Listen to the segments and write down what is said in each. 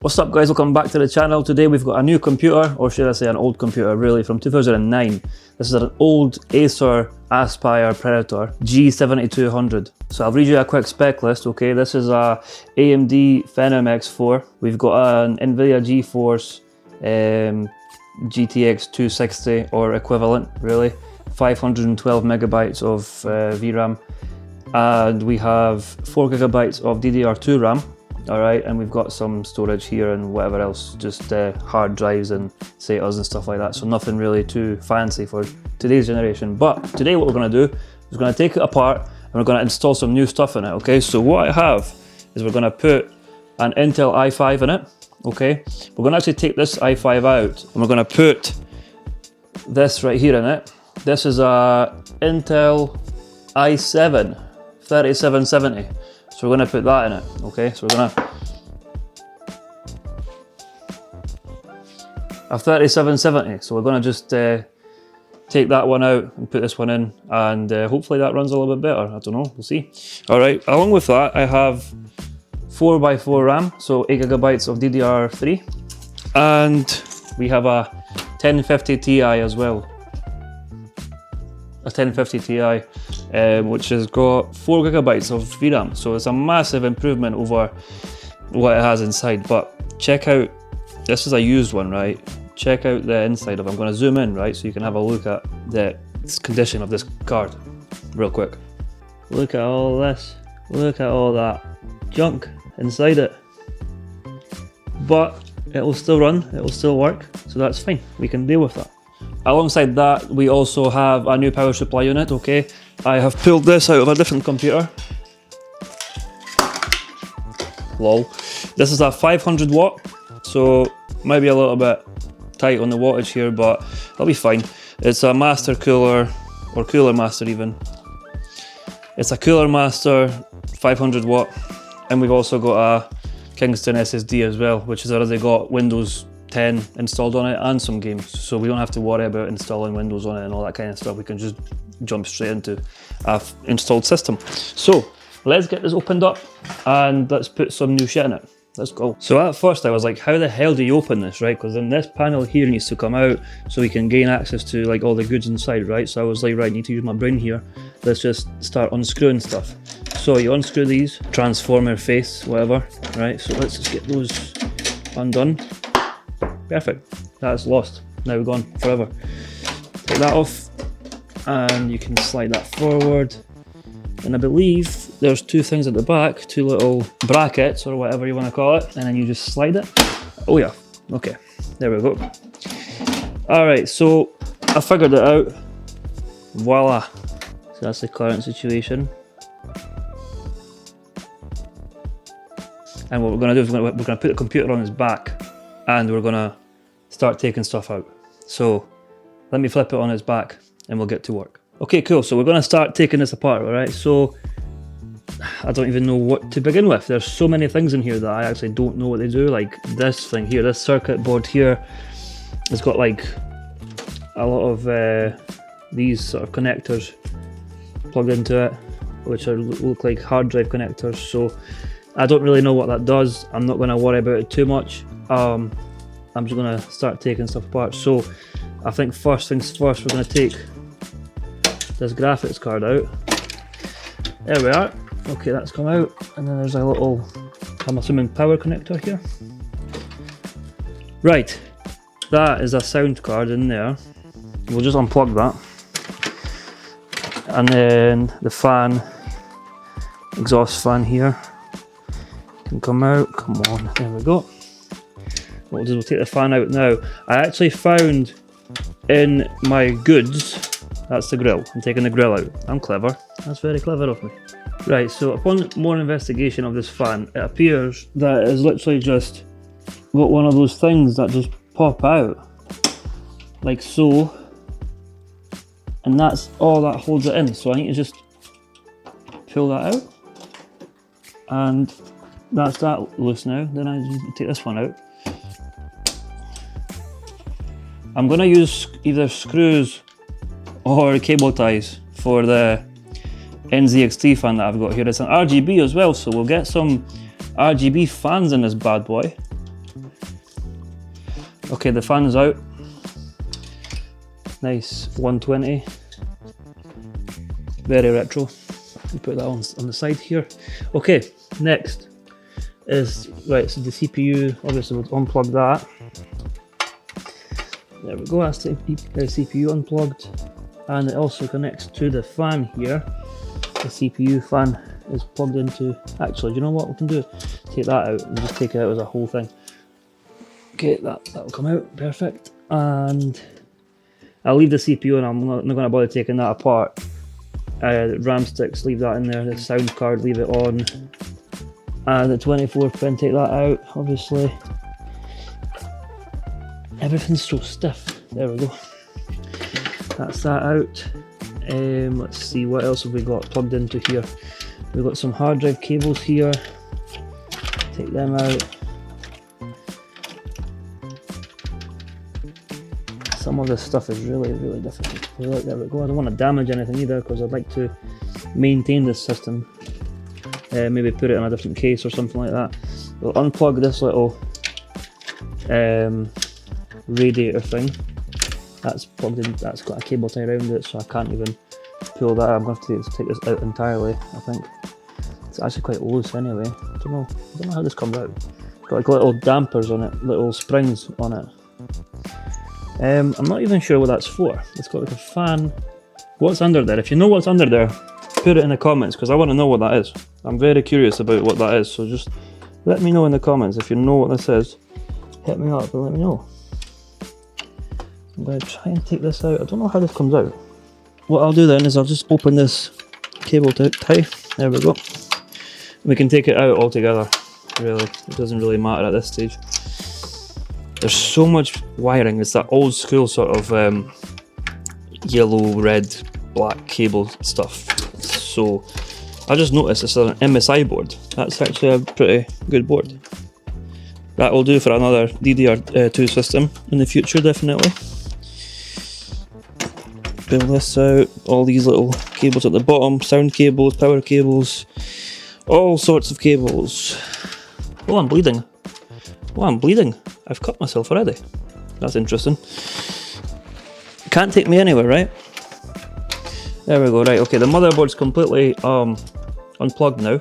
What's up guys, welcome back to the channel. Today we've got a new computer, or should I say an old computer really, from 2009. This is an old Acer Aspire Predator G7200. So I'll read you a quick spec list, okay? This is a AMD Phenom X4. We've got an NVIDIA GeForce GTX 260 or equivalent really. 512 megabytes of VRAM. And we have 4 gigabytes of DDR2 RAM. Alright, and we've got some storage here and whatever else, just hard drives and SATAs and stuff like that, so nothing really too fancy for today's generation. But today what we're going to do is we're going to take it apart and we're going to install some new stuff in it, okay? So what I have is we're going to put an Intel i5 in it, okay? We're going to actually take this i5 out and we're going to put this right here in it. This is a Intel i7 3770. So we're going to put that in it, okay? So we're going to a 3770. So we're going to just take that one out and put this one in, and hopefully that runs a little bit better. I don't know, we'll see. All right, along with that, I have 4x4 RAM, so 8 gigabytes of DDR3, and we have a 1050 Ti as well. A 1050 Ti, which has got 4 gigabytes of VRAM, so it's a massive improvement over what it has inside. But check out, this is a used one, right? Check out the inside of it. I'm going to zoom in, right, so you can have a look at the condition of this card real quick. Look at all this, look at all that junk inside it, but it will still run, it will still work, so that's fine, we can deal with that. Alongside that, we also have a new power supply unit, okay? I have pulled this out of a different computer. Lol. This is a 500 watt, so might be a little bit tight on the wattage here, but it'll be fine. It's a master cooler, or cooler master even. It's a cooler master, 500 watt, and we've also got a Kingston SSD as well, which has already got Windows 10 installed on it and some games, so we don't have to worry about installing Windows on it and all that kind of stuff. We can just jump straight into a installed system. So let's get this opened up and let's put some new shit in it. Let's go. So at first I was like, how the hell do you open this, right? Because then this panel here needs to come out so we can gain access to like all the goods inside, right? So I was like, right, I need to use my brain here. Let's just start unscrewing stuff. So you unscrew these, transformer face, whatever, right? So let's just get those undone. Perfect, that's lost, now gone forever. Take that off and you can slide that forward, and I believe there's two things at the back, two little brackets or whatever you want to call it, and then you just slide it. Oh yeah, okay, there we go. Alright, so I figured it out, voila. So that's the current situation. And what we're going to do is we're going to put the computer on its back and we're going to start taking stuff out. So let me flip it on its back and we'll get to work. Okay, cool, so we're going to start taking this apart, alright? So I don't even know what to begin with. There's so many things in here that I actually don't know what they do. Like this thing here, this circuit board here, it's got like a lot of these sort of connectors plugged into it, which look like hard drive connectors. So I don't really know what that does. I'm not going to worry about it too much. I'm just going to start taking stuff apart. So I think first things first, we're going to take this graphics card out. There we are. Okay, that's come out. And then there's a little, I'm assuming, power connector here. Right, that is a sound card in there. We'll just unplug that. And then the fan, exhaust fan here, can come out. Come on, there we go. What we'll do is we'll take the fan out now. I actually found in my goods, that's the grill. I'm taking the grill out. I'm clever. That's very clever of me. Right, so upon more investigation of this fan, it appears that it's literally just got one of those things that just pop out, like so. And that's all that holds it in. So I need to just pull that out. And that's that loose now. Then I just take this one out. I'm going to use either screws or cable ties for the NZXT fan that I've got here. It's an RGB as well, so we'll get some RGB fans in this bad boy. Okay, the fan is out. Nice 120. Very retro. We put that on the side here. Okay, next is, right, so the CPU, obviously we'll unplug that. There we go, that's the CPU unplugged. And it also connects to the fan here. The CPU fan is plugged into, actually, do you know what we can do? Take that out and just take it out as a whole thing. Okay, that'll come out, perfect. And I'll leave the CPU and I'm not going to bother taking that apart. RAM sticks, leave that in there. The sound card, leave it on. And the 24 pin, take that out, obviously. Everything's so stiff. There we go. That's that out. Let's see, what else have we got plugged into here? We've got some hard drive cables here. Take them out. Some of this stuff is really difficult. There we go. I don't want to damage anything either because I'd like to maintain this system. Maybe put it in a different case or something like that. We'll unplug this little radiator thing. That's plugged in. That's got a cable tie around it, so I can't even pull that out. I'm going to have to take this out entirely, I think. It's actually quite loose anyway. I don't know how this comes out. It's got like little dampers on it, little springs on it. I'm not even sure what that's for. It's got like a fan. What's under there? If you know what's under there, put it in the comments because I want to know what that is. I'm very curious about what that is, so just let me know in the comments if you know what this is. Hit me up and let me know. I'm going to try and take this out. I don't know how this comes out. What I'll do then is I'll just open this cable tie. There we go. We can take it out altogether, really. It doesn't really matter at this stage. There's so much wiring. It's that old school sort of yellow, red, black cable stuff. So I just noticed it's an MSI board. That's actually a pretty good board. That will do for another DDR2 system in the future, definitely. Pull this out, all these little cables at the bottom, sound cables, power cables, all sorts of cables. Oh, I'm bleeding. Oh, I'm bleeding. I've cut myself already. That's interesting. Can't take me anywhere, right? There we go, right, okay, the motherboard's completely unplugged now.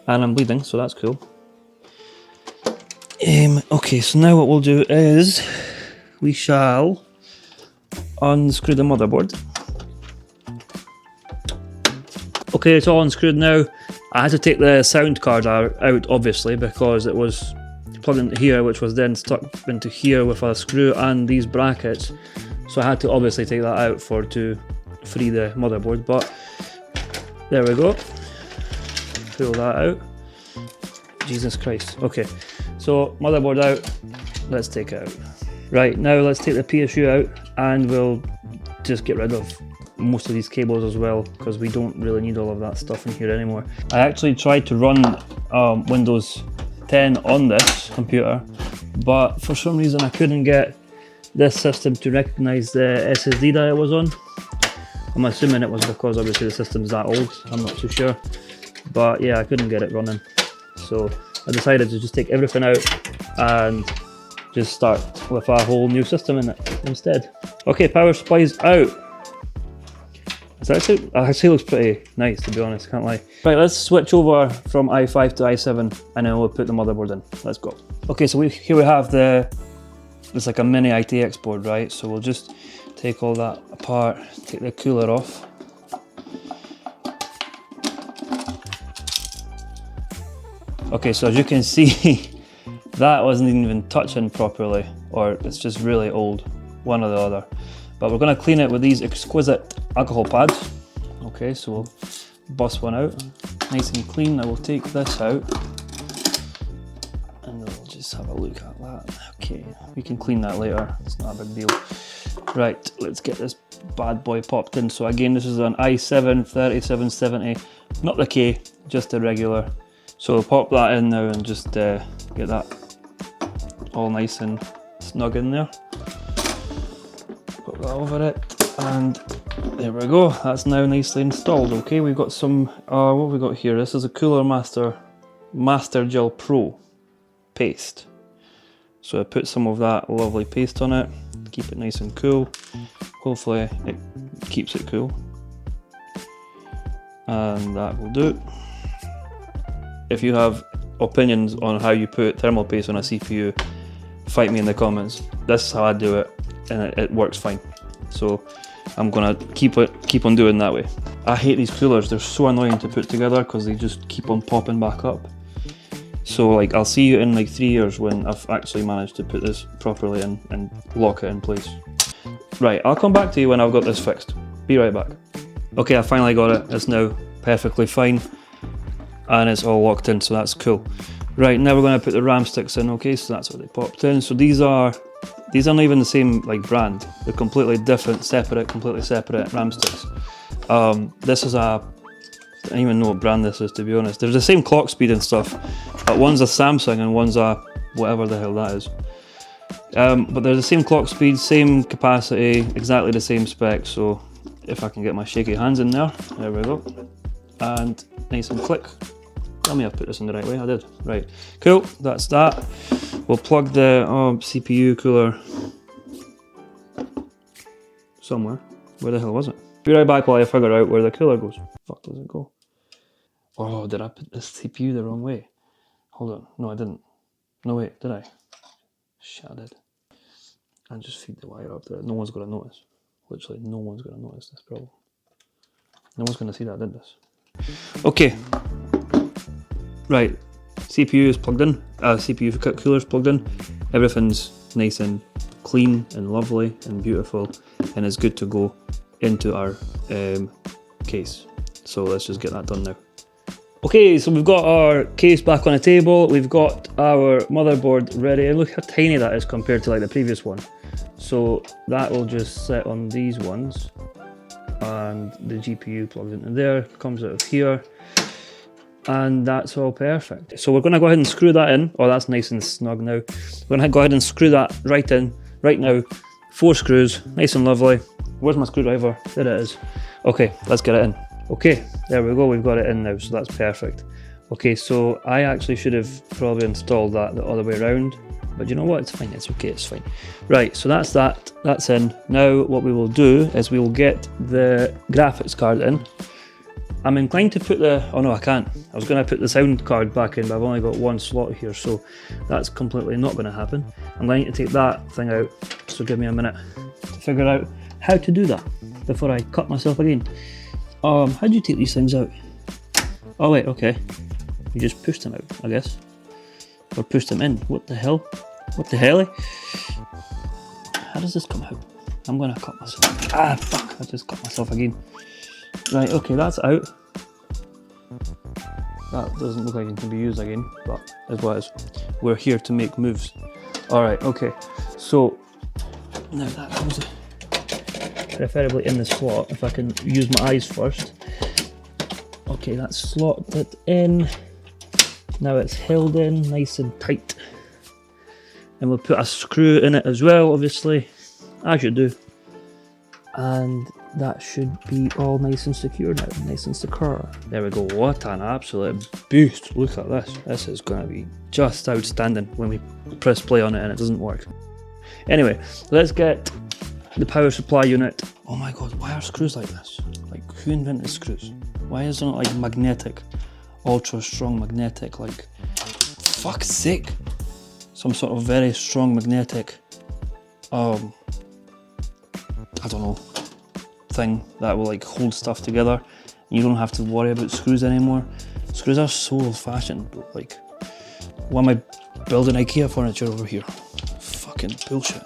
And I'm bleeding, so that's cool. Okay, so now what we'll do is we shall unscrew the motherboard. Okay, it's all unscrewed now. I had to take the sound card out, obviously, because it was plugged into here, which was then stuck into here with a screw and these brackets. So I had to obviously take that out to free the motherboard, but there we go. Pull that out. Jesus Christ. Okay, so motherboard out. Let's take it out. Right, now let's take the PSU out and we'll just get rid of most of these cables as well because we don't really need all of that stuff in here anymore. I actually tried to run Windows 10 on this computer, but for some reason I couldn't get this system to recognize the SSD that it was on. I'm assuming it was because obviously the system's that old, I'm not too sure. But yeah, I couldn't get it running. So I decided to just take everything out and just start with a whole new system in it instead. Okay, power supply's out. It actually looks pretty nice, to be honest, can't lie. Right, let's switch over from i5 to i7 and then we'll put the motherboard in. Let's go. Okay, so here we have it's like a mini ITX board, right? So we'll just take all that apart, take the cooler off. Okay, so as you can see, that wasn't even touching properly, or it's just really old, one or the other. But we're going to clean it with these exquisite alcohol pads. Okay, so we'll bust one out, nice and clean. I will take this out and we'll just have a look at that. Okay, we can clean that later, it's not a big deal. Right, let's get this bad boy popped in. So again, this is an i7 3770, not the K, just the regular. So we'll pop that in now and just get that all nice and snug in there. Put that over it, and there we go. That's now nicely installed. Okay, we've got some, what have we got here? This is a Cooler Master Gel Pro. paste. So I put some of that lovely paste on it, keep it nice and cool. Hopefully it keeps it cool. And that will do. If you have opinions on how you put thermal paste on a CPU, fight me in the comments. This is how I do it, and it works fine. So I'm gonna keep on doing that way. I hate these coolers, they're so annoying to put together because they just keep on popping back up. So like, I'll see you in like 3 years when I've actually managed to put this properly in and lock it in place. Right, I'll come back to you when I've got this fixed. Be right back. Okay, I finally got it. It's now perfectly fine and it's all locked in, so that's cool. Right, now we're going to put the RAM sticks in. Okay, so that's what they popped in. So these are not even the same like brand. They're completely different, completely separate RAM sticks. This is I don't even know what brand this is, to be honest. There's the same clock speed and stuff, but one's a Samsung and one's a whatever the hell that is. But they're the same clock speed, same capacity, exactly the same spec. So if I can get my shaky hands in there we go. And nice and click. Tell me I've put this in the right way. I did. Right, cool, that's that. We'll plug the CPU cooler somewhere. Where the hell was it? Be right back while I figure out where the cooler goes. Fuck, does it go? Oh, did I put the CPU the wrong way? Hold on, no I didn't. No wait, did I? Shit, I did. And just feed the wire up there. No one's gonna notice. Literally, no one's gonna notice this problem. No one's gonna see that I did this. Okay. Right, CPU is plugged in. CPU cooler is plugged in. Everything's nice and clean and lovely and beautiful, and is good to go into our case. So let's just get that done now. Okay, so we've got our case back on the table. We've got our motherboard ready. Look how tiny that is compared to like the previous one. So that will just sit on these ones, and the GPU plugs into there, comes out of here, and that's all perfect. So we're going to go ahead and screw that in. Oh, that's nice and snug now. We're going to go ahead and screw that right in right now. 4 screws, nice and lovely. Where's my screwdriver? There it is. Okay, let's get it in. Okay, there we go, we've got it in now, so that's perfect. Okay, so I actually should have probably installed that the other way around, but you know what, it's fine, it's okay, it's fine. Right, so that's in. Now what we will do is we will get the graphics card in. I'm inclined to put oh no, I can't. I was going to put the sound card back in, but I've only got one slot here, so that's completely not going to happen. I'm going to take that thing out, so give me a minute to figure out how to do that before I cut myself again. How do you take these things out? Oh wait, okay. You just push them out, I guess. Or push them in. What the hell? What the hell? How does this come out? I'm gonna cut myself. Ah, fuck, I just cut myself again. Right, okay, that's out. That doesn't look like it can be used again, but as well as we're here to make moves. Alright, okay. So, now that goes preferably in the slot, if I can use my eyes first. Okay, that's slotted in. Now it's held in nice and tight. And we'll put a screw in it as well, obviously, as you do. And that should be all nice and secure now, nice and secure. There we go, what an absolute boost. Look at this. This is going to be just outstanding when we press play on it and it doesn't work. Anyway, let's get the power supply unit. Oh my god, why are screws like this? Like, who invented screws? Why isn't it like magnetic? Ultra strong magnetic, like, fuck's sake. Some sort of very strong magnetic, I don't know, thing that will like hold stuff together. You don't have to worry about screws anymore. Screws are so old fashioned, like, why am I building IKEA furniture over here? Fucking bullshit.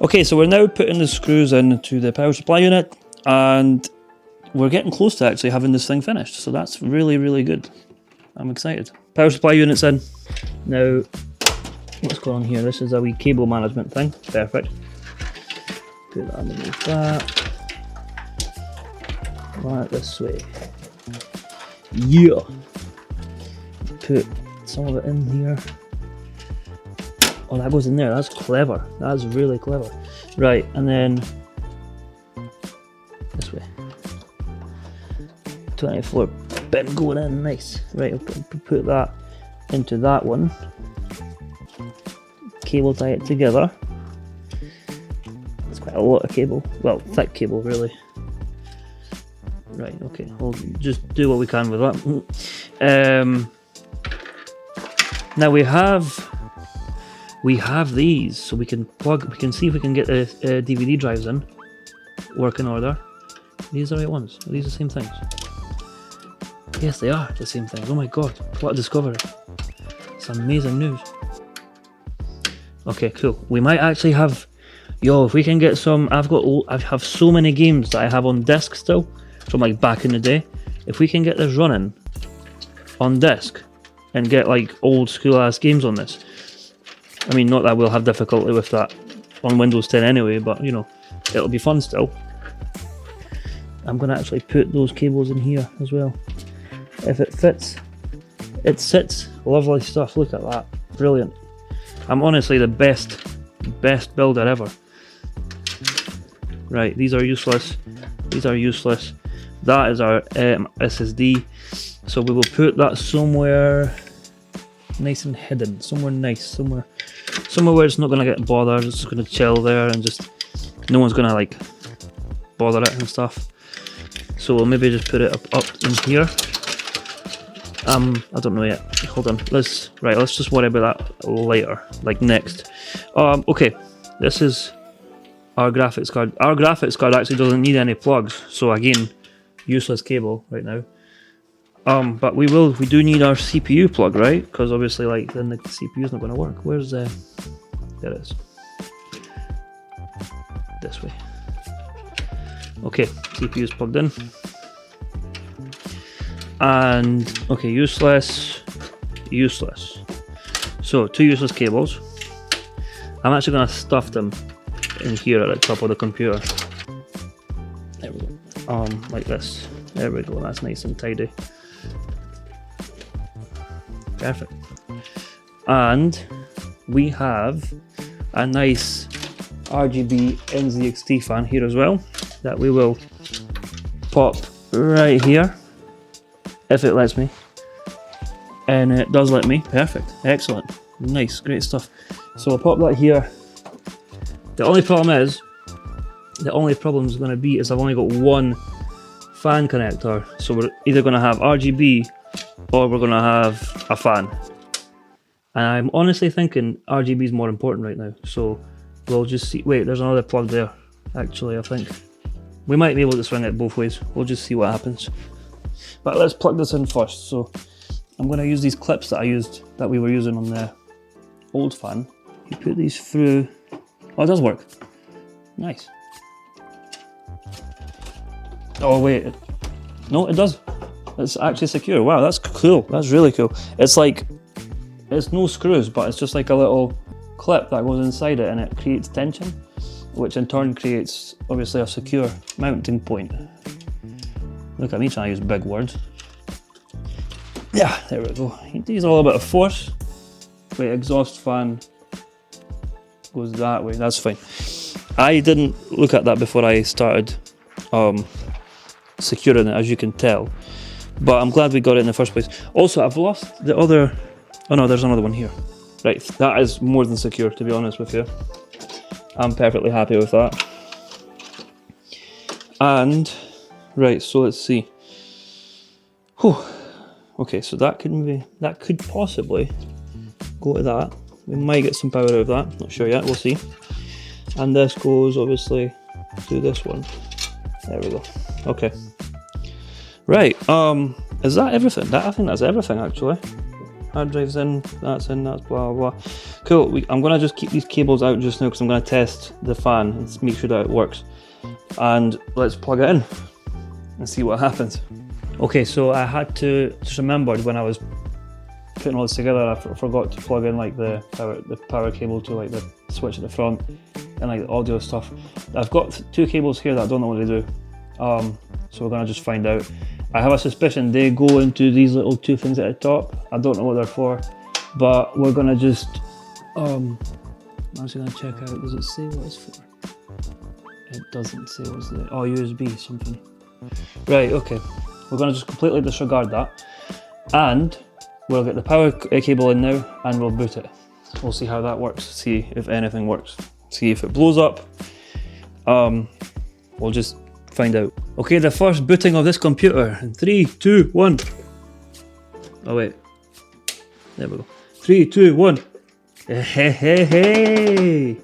Okay, so we're now putting the screws into the power supply unit, and we're getting close to actually having this thing finished, so that's really, really good. I'm excited. Power supply unit's in. Now, what's going on here? This is a wee cable management thing. Perfect. Put that underneath that. Right this way. Yeah. Put some of it in here. Oh, that goes in there. That's clever. That's really clever. Right, and then this way. 24 pin going in. Nice. Right, I'll put that into that one, cable tie it together. It's quite a lot of cable, well, thick cable really. Right, okay, we'll just do what we can with that. Now we have these, so we can see if we can get the DVD drives in work in order. These are the right ones. Are these the same things? Yes, they are the same things. Oh my god, what a discovery. It's amazing news. Okay, cool. We might actually have, yo, if we can get some, I have so many games that I have on disc still, from like back in the day. If we can get this running on disc and get like old school ass games on this, I mean, not that we'll have difficulty with that on Windows 10 anyway, but you know, it'll be fun still. I'm gonna actually put those cables in here as well. If it fits, it sits. Lovely stuff, look at that, brilliant. I'm honestly the best builder ever. Right, these are useless, these are useless. That is our SSD, so we will put that somewhere nice and hidden, somewhere nice, somewhere where it's not gonna get bothered. It's just gonna chill there and just no one's gonna like bother it and stuff. So we'll maybe just put it up in here. I don't know yet. Hold on. Let's just worry about that later, like next. Okay, this is our graphics card. Our graphics card actually doesn't need any plugs, so again, useless cable right now. But we do need our CPU plug, right? Because obviously, like, then the CPU is not going to work. Where's there it is. This way. Okay, CPU is plugged in. And okay, useless. So 2 useless cables. I'm actually going to stuff them in here at the top of the computer. There we go. Like this. There we go. That's nice and tidy. Perfect. And we have a nice RGB NZXT fan here as well that we will pop right here if it lets me, and it does let me. Perfect, excellent, nice, great stuff. So I'll pop that here. The only problem is going to be is I've only got one fan connector, so we're either going to have RGB or we're going to have a fan, and I'm honestly thinking RGB is more important right now, so we'll just see. Wait, there's another plug there actually. I think we might be able to swing it both ways. We'll just see what happens. But let's plug this in first. So I'm going to use these clips that we were using on the old fan. You put these through. Oh, it does work. Nice. Oh wait, no, it does. It's actually secure. Wow, that's cool. That's really cool. It's like, it's no screws, but it's just like a little clip that goes inside it, and it creates tension, which in turn creates obviously a secure mounting point. Look at me trying to use big words. Yeah, there we go. It needs a little bit of force. Wait, exhaust fan goes that way. That's fine. I didn't look at that before I started securing it, as you can tell. But I'm glad we got it in the first place. Also, I've lost the other. Oh no, there's another one here. Right, that is more than secure, to be honest with you. I'm perfectly happy with that. And right, so let's see. Whew. Okay, so that could possibly go to that. We might get some power out of that. Not sure yet. We'll see. And this goes obviously to this one. There we go. Okay. Right. Is that everything? I think that's everything actually. Hard drive's in, that's blah blah blah. Cool. I'm gonna just keep these cables out just now because I'm gonna test the fan and make sure that it works. And let's plug it in and see what happens. Okay, so I had to just remembered when I was putting all this together, I forgot to plug in like the power cable to like the switch at the front and like the audio stuff. I've got 2 cables here that I don't know what they do. So we're gonna just find out. I have a suspicion they go into these little 2 things at the top. I don't know what they're for, but we're gonna just I'm actually gonna check out. Does it say what it's for? It doesn't say what's there. Oh, USB something. Right, okay. We're gonna just completely disregard that. And we'll get the power cable in now and we'll boot it. We'll see how that works, see if anything works. See if it blows up. We'll just find out. Okay, the first booting of this computer. In 3, 2, 1. Oh wait. There we go. 3, 2, 1. Hey, hey, hey.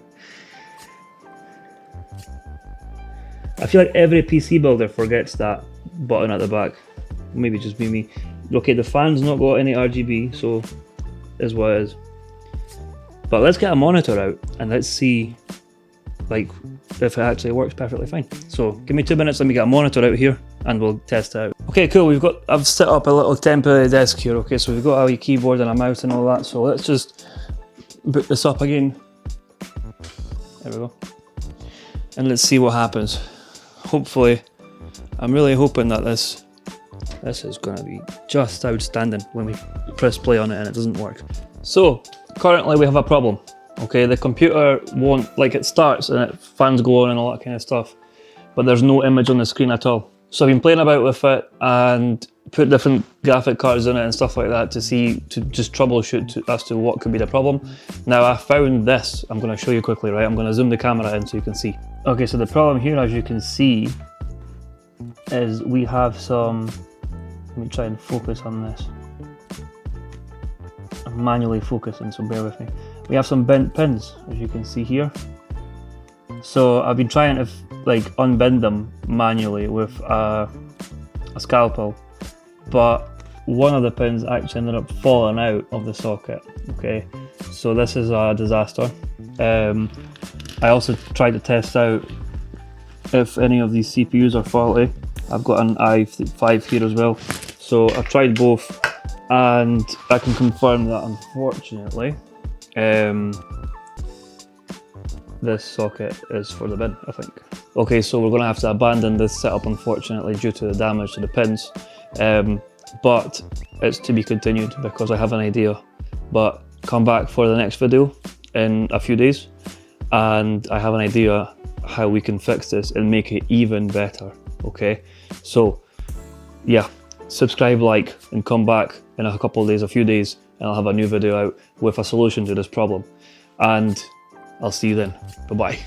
I feel like every PC builder forgets that button at the back. Maybe just be me. Okay, the fan's not got any RGB, so is what it is. But let's get a monitor out and let's see like if it actually works perfectly fine. So give me 2 minutes, let me get a monitor out here and we'll test it out. Okay, cool, I've set up a little temporary desk here, okay, so we've got our keyboard and a mouse and all that, so let's just boot this up again. There we go. And let's see what happens. Hopefully, I'm really hoping that this is gonna be just outstanding when we press play on it and it doesn't work. So, currently we have a problem. Okay, the computer won't, like it starts and fans go on and all that kind of stuff, but there's no image on the screen at all. So I've been playing about with it and put different graphic cards in it and stuff like that to just troubleshoot as to what could be the problem. Now I found this, I'm going to show you quickly, right? I'm going to zoom the camera in so you can see. Okay, so the problem here, as you can see, is we have some, let me try and focus on this. I'm manually focusing, so bear with me. We have some bent pins, as you can see here. So I've been trying to like unbend them manually with a scalpel, but one of the pins actually ended up falling out of the socket. Okay, so this is a disaster. I also tried to test out if any of these CPUs are faulty. I've got an i5 here as well, so I've tried both and I can confirm that unfortunately this socket is for the bin, I think. Okay, so we're going to have to abandon this setup unfortunately due to the damage to the pins, but it's to be continued because I have an idea. But come back for the next video in a few days and I have an idea how we can fix this and make it even better. Okay, so yeah, subscribe, like, and come back in a couple of days, a few days, and I'll have a new video out with a solution to this problem. And I'll see you then. Bye-bye.